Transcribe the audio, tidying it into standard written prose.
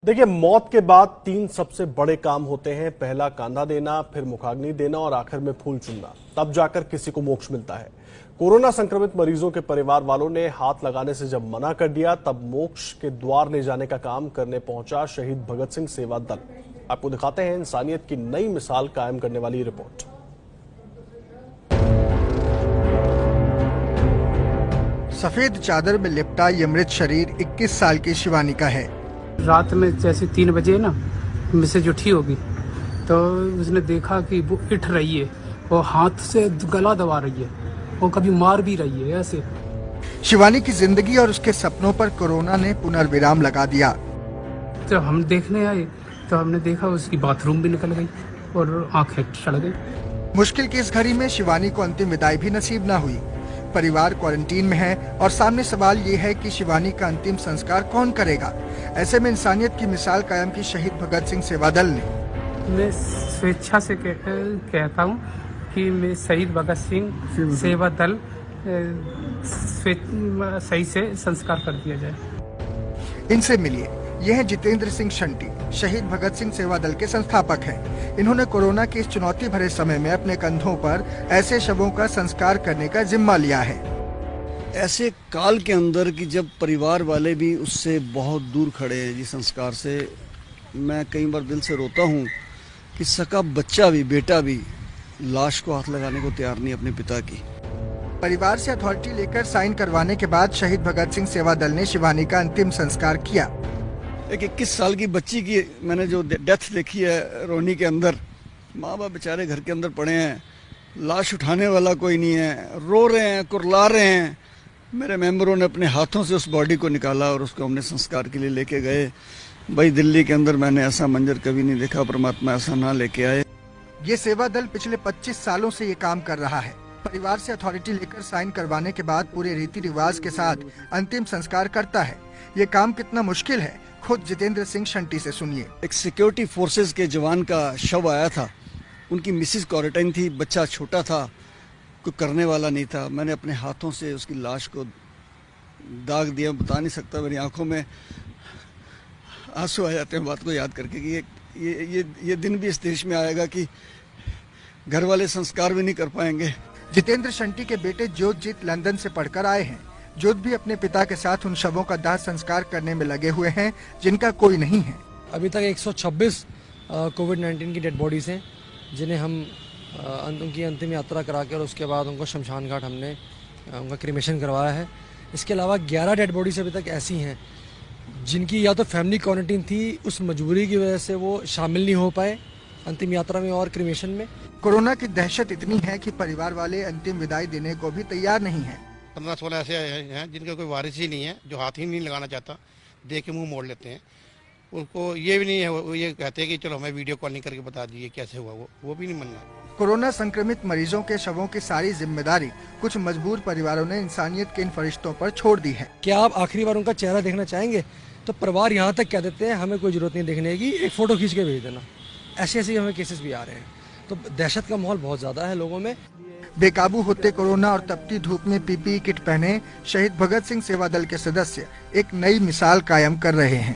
देखिए, मौत के बाद 3 सबसे बड़े काम होते हैं। पहला कांधा देना, फिर मुखाग्नि देना और आखिर में फूल चुनना। तब जाकर किसी को मोक्ष मिलता है। कोरोना संक्रमित मरीजों के परिवार वालों ने हाथ लगाने से जब मना कर दिया, तब मोक्ष के द्वार ले जाने का काम करने पहुंचा शहीद भगत सिंह सेवा दल। आपको दिखाते हैं इंसानियत की नई मिसाल कायम करने वाली रिपोर्ट। सफेद चादर में लिपटा ये मृत शरीर 21 साल की शिवानी का है। रात में जैसे 3 बजे ना मैसेज उठी होगी तो उसने देखा कि वो उठ रही है और हाथ से गला दबा रही है और कभी मार भी रही है ऐसे। शिवानी की जिंदगी और उसके सपनों पर कोरोना ने पुनर्विराम लगा दिया। जब हम देखने आए तो हमने देखा उसकी बाथरूम भी निकल गई और आंखें चढ़ गई। मुश्किल की इस घड़ी में शिवानी को अंतिम विदाई भी नसीब न हुई। परिवार क्वारंटीन में है और सामने सवाल ये है कि शिवानी का अंतिम संस्कार कौन करेगा। ऐसे में इंसानियत की मिसाल कायम की शहीद भगत सिंह सेवा दल ने। मैं स्वेच्छा से कहता हूँ कि मैं शहीद भगत सिंह सेवा दल सही से संस्कार कर दिया जाए। इनसे मिलिए, यह है जितेंद्र सिंह शंटी, शहीद भगत सिंह सेवा दल के संस्थापक हैं। इन्होंने कोरोना के इस चुनौती भरे समय में अपने कंधों पर ऐसे शवों का संस्कार करने का जिम्मा लिया है। ऐसे काल के अंदर कि जब परिवार वाले भी उससे बहुत दूर खड़े हैं जी संस्कार से, मैं कई बार दिल से रोता हूँ कि सका बच्चा भी, बेटा भी लाश को हाथ लगाने को तैयार नहीं अपने पिता की। परिवार से अथॉरिटी लेकर साइन करवाने के बाद शहीद भगत सिंह सेवा दल ने शिवानी का अंतिम संस्कार किया। एक 21 साल की बच्ची की मैंने जो डेथ देखी है रोनी के अंदर, माँ बाप बेचारे घर के अंदर पड़े हैं, लाश उठाने वाला कोई नहीं है, रो रहे हैं, कुरला रहे हैं। मेरे मेंबरों ने अपने हाथों से उस बॉडी को निकाला और उसको हमने संस्कार के लिए लेके गए। भाई दिल्ली के अंदर मैंने ऐसा मंजर कभी नहीं देखा, परमात्मा ऐसा ना लेके आए। ये सेवा दल पिछले 25 सालों से ये काम कर रहा है। परिवार से अथॉरिटी लेकर साइन करवाने के बाद पूरे रीति रिवाज के साथ अंतिम संस्कार करता है। ये काम कितना मुश्किल है, खुद जितेंद्र सिंह शंटी से सुनिए। एक सिक्योरिटी फोर्सेस के जवान का शव आया था, उनकी मिसिस क्वारंटाइन थी, बच्चा छोटा था, कोई करने वाला नहीं था। मैंने अपने हाथों से उसकी लाश को दाग दिया। बता नहीं सकता, मेरी आंखों में आंसू आ जाते हैं बात को याद करके कि ये दिन भी इस देश में आएगा कि घर वाले संस्कार भी नहीं कर पाएंगे। जितेंद्र शंटी के बेटे जोतजीत लंदन से पढ़कर आए हैं। जोत भी अपने पिता के साथ उन शवों का दाह संस्कार करने में लगे हुए हैं जिनका कोई नहीं है। अभी तक 126 कोविड-19 की डेड बॉडीज हैं जिन्हें हम उनकी अंतिम यात्रा करा के और उसके बाद उनको शमशान घाट हमने उनका क्रीमेशन करवाया है। इसके अलावा 11 डेड बॉडीज अभी तक ऐसी हैं जिनकी या तो फैमिली क्वारंटीन थी, उस मजबूरी की वजह से वो शामिल नहीं हो पाए अंतिम यात्रा में और क्रीमेशन में। कोरोना की दहशत इतनी है कि परिवार वाले अंतिम विदाई देने को भी तैयार नहीं है। 15-16 ऐसे हैं जिनका कोई वारिस ही नहीं है, जो हाथ ही नहीं लगाना चाहता, देख के मुंह मोड़ लेते हैं। उनको ये भी नहीं है, वो ये कहते हैं कि चलो हमें वीडियो कॉलिंग करके बता दीजिए कैसे हुआ, वो भी नहीं मानना। कोरोना संक्रमित मरीजों के शवों की सारी जिम्मेदारी कुछ मजबूर परिवारों ने इंसानियत के इन फरिश्तों पर छोड़ दी है। क्या आप आखिरी बार उनका चेहरा देखना चाहेंगे? तो परिवार यहाँ तक कह देते हैं हमें कोई जरूरत नहीं देखने की, एक फोटो खींच के भेज देना। ऐसे हमें केसेस भी आ रहे हैं। तो दहशत का माहौल बहुत ज्यादा है लोगों में। बेकाबू होते कोरोना और तपती धूप में पीपीई किट पहने शहीद भगत सिंह सेवा दल के सदस्य एक नई मिसाल कायम कर रहे हैं।